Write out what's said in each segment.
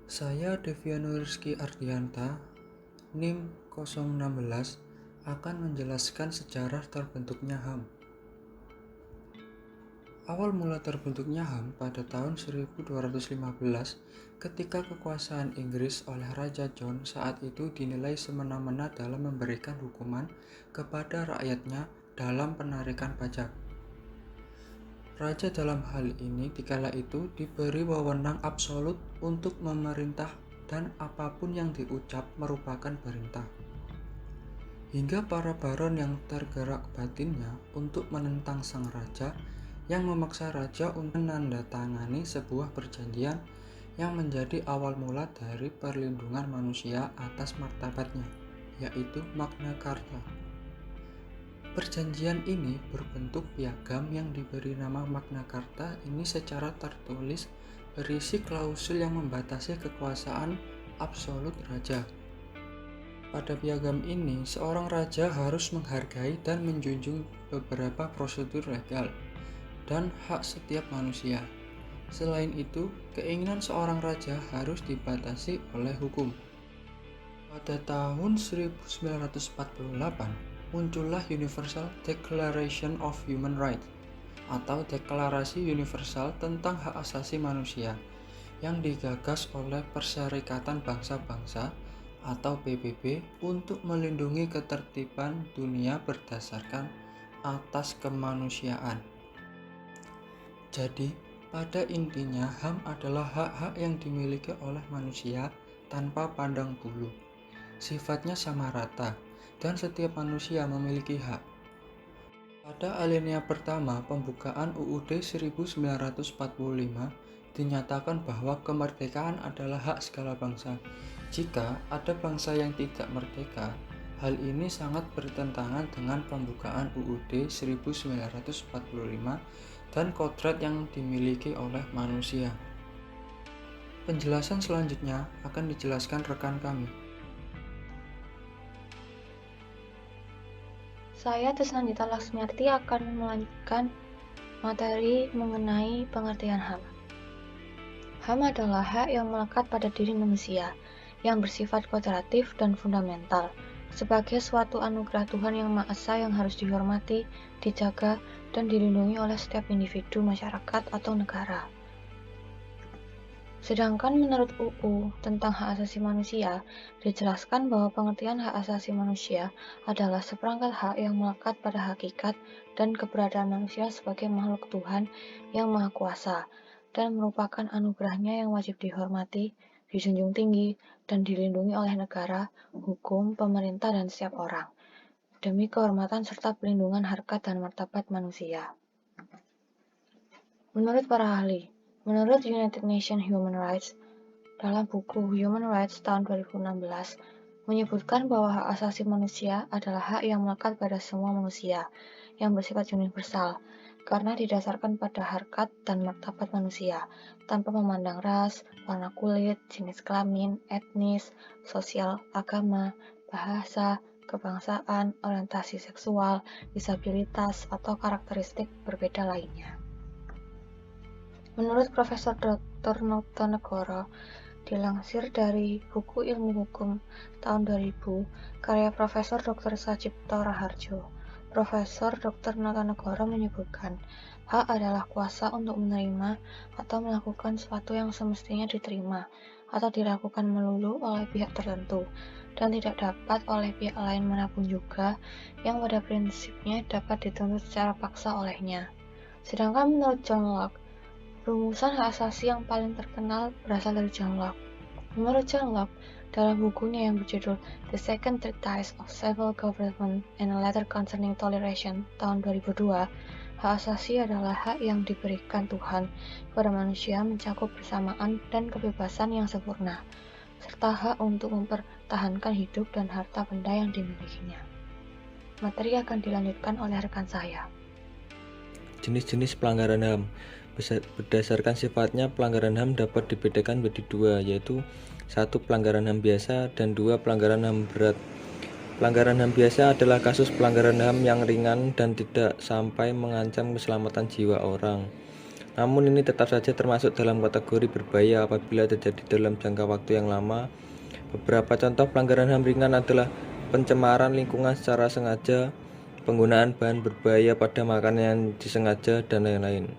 Saya Deviano Rizky Ardianta, NIM 016, akan menjelaskan sejarah terbentuknya HAM. Awal mula terbentuknya HAM pada tahun 1215 ketika kekuasaan Inggris oleh Raja John saat itu dinilai semena-mena dalam memberikan hukuman kepada rakyatnya dalam penarikan pajak. Raja dalam hal ini dikala itu diberi wewenang absolut untuk memerintah dan apapun yang diucap merupakan perintah. Hingga para baron yang tergerak batinnya untuk menentang sang raja yang memaksa raja untuk menandatangani sebuah perjanjian yang menjadi awal mula dari perlindungan manusia atas martabatnya, yaitu Magna Carta. Perjanjian ini berbentuk piagam yang diberi nama Magna Carta ini secara tertulis berisi klausul yang membatasi kekuasaan absolut raja. Pada piagam ini, seorang raja harus menghargai dan menjunjung beberapa prosedur legal dan hak setiap manusia. Selain itu, keinginan seorang raja harus dibatasi oleh hukum. Pada tahun 1948, muncullah Universal Declaration of Human Rights atau Deklarasi Universal tentang Hak Asasi Manusia yang digagas oleh Perserikatan Bangsa-Bangsa atau PBB untuk melindungi ketertiban dunia berdasarkan atas kemanusiaan. Jadi, pada intinya HAM adalah hak-hak yang dimiliki oleh manusia tanpa pandang bulu. Sifatnya sama rata, dan setiap manusia memiliki hak. Pada alinea pertama pembukaan UUD 1945 dinyatakan bahwa kemerdekaan adalah hak segala bangsa. Jika ada bangsa yang tidak merdeka, hal ini sangat bertentangan dengan pembukaan UUD 1945 dan kodrat yang dimiliki oleh manusia. Penjelasan selanjutnya akan dijelaskan rekan kami. Saya Desnandita Laksmiarti akan melanjutkan materi mengenai pengertian HAM. HAM adalah hak yang melekat pada diri manusia, yang bersifat kodratif dan fundamental, sebagai suatu anugerah Tuhan yang Maha Esa yang harus dihormati, dijaga, dan dilindungi oleh setiap individu, masyarakat, atau negara. Sedangkan menurut UU tentang hak asasi manusia, dijelaskan bahwa pengertian hak asasi manusia adalah seperangkat hak yang melekat pada hakikat dan keberadaan manusia sebagai makhluk Tuhan yang maha kuasa, dan merupakan anugerahnya yang wajib dihormati, dijunjung tinggi, dan dilindungi oleh negara, hukum, pemerintah, dan setiap orang, demi kehormatan serta pelindungan harkat dan martabat manusia. Menurut para ahli, menurut United Nations Human Rights, dalam buku Human Rights tahun 2016, menyebutkan bahwa hak asasi manusia adalah hak yang melekat pada semua manusia, yang bersifat universal, karena didasarkan pada harkat dan martabat manusia, tanpa memandang ras, warna kulit, jenis kelamin, etnis, sosial, agama, bahasa, kebangsaan, orientasi seksual, disabilitas, atau karakteristik berbeda lainnya. Menurut Profesor Dr. Notonegoro, dilansir dari buku Ilmu Hukum tahun 2000, karya Profesor Dr. Sajipto Raharjo, Profesor Dr. Notonegoro menyebutkan, hak adalah kuasa untuk menerima atau melakukan sesuatu yang semestinya diterima atau dilakukan melulu oleh pihak tertentu, dan tidak dapat oleh pihak lain manapun juga yang pada prinsipnya dapat dituntut secara paksa olehnya. Sedangkan menurut John Locke, rumusan hak asasi yang paling terkenal berasal dari John Locke. Menurut John Locke, dalam bukunya yang berjudul The Second Treatise of Civil Government and a Letter Concerning Toleration tahun 2002, hak asasi adalah hak yang diberikan Tuhan kepada manusia mencakup persamaan dan kebebasan yang sempurna, serta hak untuk mempertahankan hidup dan harta benda yang dimilikinya. Materi akan dilanjutkan oleh rekan saya. Jenis-jenis pelanggaran HAM. Berdasarkan sifatnya, pelanggaran HAM dapat dibedakan menjadi dua, yaitu 1. Pelanggaran HAM biasa dan 2. Pelanggaran HAM berat. Pelanggaran HAM biasa adalah kasus pelanggaran HAM yang ringan dan tidak sampai mengancam keselamatan jiwa orang. Namun ini tetap saja termasuk dalam kategori berbahaya apabila terjadi dalam jangka waktu yang lama. Beberapa contoh pelanggaran HAM ringan adalah pencemaran lingkungan secara sengaja, penggunaan bahan berbahaya pada makanan yang disengaja, dan lain-lain.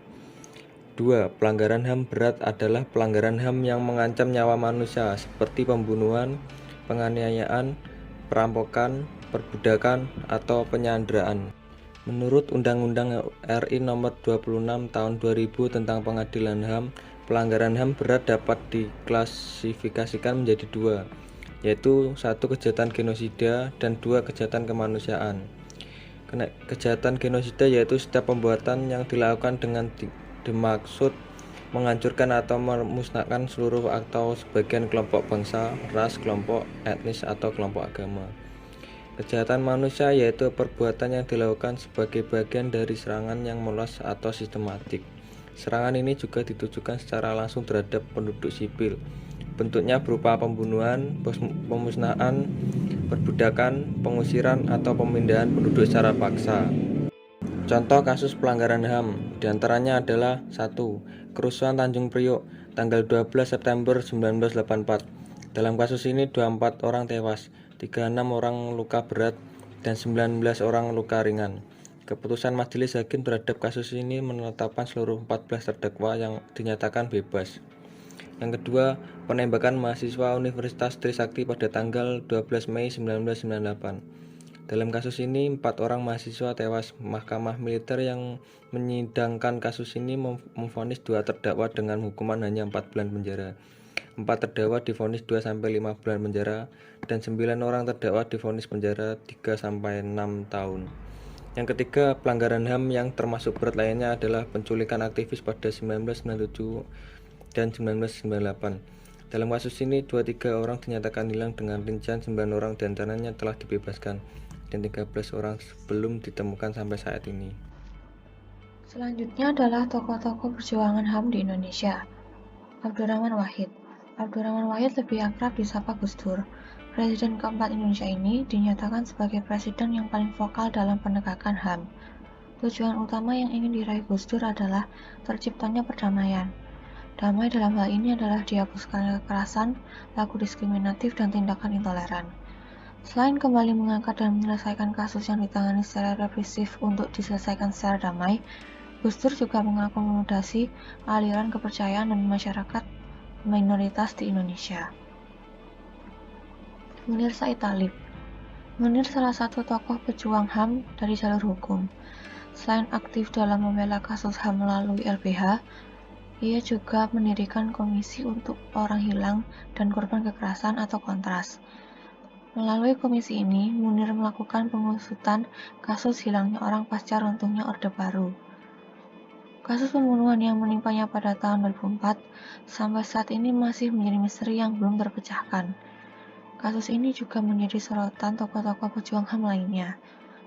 2. Pelanggaran HAM berat adalah pelanggaran HAM yang mengancam nyawa manusia seperti pembunuhan, penganiayaan, perampokan, perbudakan, atau penyanderaan. Menurut Undang-Undang RI Nomor 26 Tahun 2000 tentang Pengadilan HAM, pelanggaran HAM berat dapat diklasifikasikan menjadi dua, yaitu 1. Kejahatan genosida dan 2. Kejahatan kemanusiaan. Kejahatan genosida yaitu setiap pembuatan yang dilakukan dengan dimaksud menghancurkan atau memusnahkan seluruh atau sebagian kelompok bangsa, ras, kelompok etnis, atau kelompok agama. Kejahatan manusia yaitu perbuatan yang dilakukan sebagai bagian dari serangan yang meluas atau sistematik. Serangan ini juga ditujukan secara langsung terhadap penduduk sipil. Bentuknya berupa pembunuhan, pemusnahan, perbudakan, pengusiran, atau pemindahan penduduk secara paksa. Contoh kasus pelanggaran HAM diantaranya adalah 1. Kerusuhan Tanjung Priok tanggal 12 September 1984. Dalam kasus ini 24 orang tewas, 36 orang luka berat, dan 19 orang luka ringan. Keputusan majelis hakim terhadap kasus ini menetapkan seluruh 14 terdakwa yang dinyatakan bebas. Yang kedua, penembakan mahasiswa Universitas Trisakti pada tanggal 12 Mei 1998. Dalam kasus ini, 4 orang mahasiswa tewas. Mahkamah Militer yang menyidangkan kasus ini memvonis 2 terdakwa dengan hukuman hanya 4 bulan penjara. 4 terdakwa divonis 2-5 bulan penjara, dan 9 orang terdakwa divonis penjara 3-6 tahun. Yang ketiga, pelanggaran HAM yang termasuk berat lainnya adalah penculikan aktivis pada 1997 dan 1998. Dalam kasus ini, 23 orang dinyatakan hilang dengan rincian 9 orang diantaranya telah dibebaskan, dan 13 orang belum ditemukan sampai saat ini. Selanjutnya adalah tokoh-tokoh perjuangan HAM di Indonesia. Abdurrahman Wahid. Abdurrahman Wahid lebih akrab disapa Gus Dur. Presiden keempat Indonesia ini dinyatakan sebagai presiden yang paling vokal dalam penegakan HAM. Tujuan utama yang ingin diraih Gus Dur adalah terciptanya perdamaian. Damai dalam hal ini adalah dihapuskan kekerasan, laku diskriminatif, dan tindakan intoleran. Selain kembali mengangkat dan menyelesaikan kasus yang ditangani secara represif untuk diselesaikan secara damai, Gus Dur juga mengakomodasi aliran kepercayaan dan masyarakat minoritas di Indonesia. Munir Said Talib. Munir salah satu tokoh pejuang HAM dari jalur hukum. Selain aktif dalam membela kasus HAM melalui LBH, ia juga mendirikan komisi untuk orang hilang dan korban kekerasan atau Kontras. Melalui komisi ini, Munir melakukan pengusutan kasus hilangnya orang pasca runtuhnya Orde Baru. Kasus pembunuhan yang menimpanya pada tahun 2004 sampai saat ini masih menjadi misteri yang belum terpecahkan. Kasus ini juga menjadi sorotan tokoh-tokoh pejuang HAM lainnya.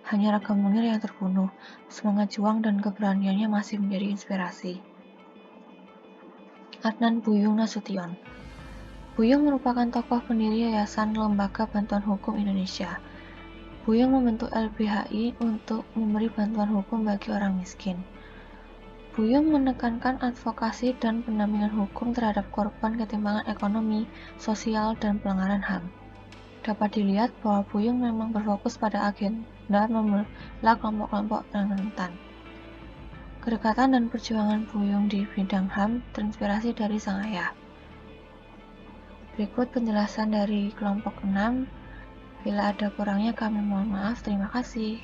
Hanya Raga Munir yang terbunuh, semangat juang dan keberaniannya masih menjadi inspirasi. Adnan Buyung Nasution. Buyung merupakan tokoh pendiri Yayasan Lembaga Bantuan Hukum Indonesia. Buyung membentuk LBHI untuk memberi bantuan hukum bagi orang miskin. Buyung menekankan advokasi dan pendampingan hukum terhadap korban ketimpangan ekonomi, sosial, dan pelanggaran HAM. Dapat dilihat bahwa Buyung memang berfokus pada agenda membela kelompok-kelompok yang rentan. Kedekatan dan perjuangan Buyung di bidang HAM terinspirasi dari sang ayah. Berikut penjelasan dari kelompok 6. Bila ada kurangnya kami mohon maaf. Terima kasih.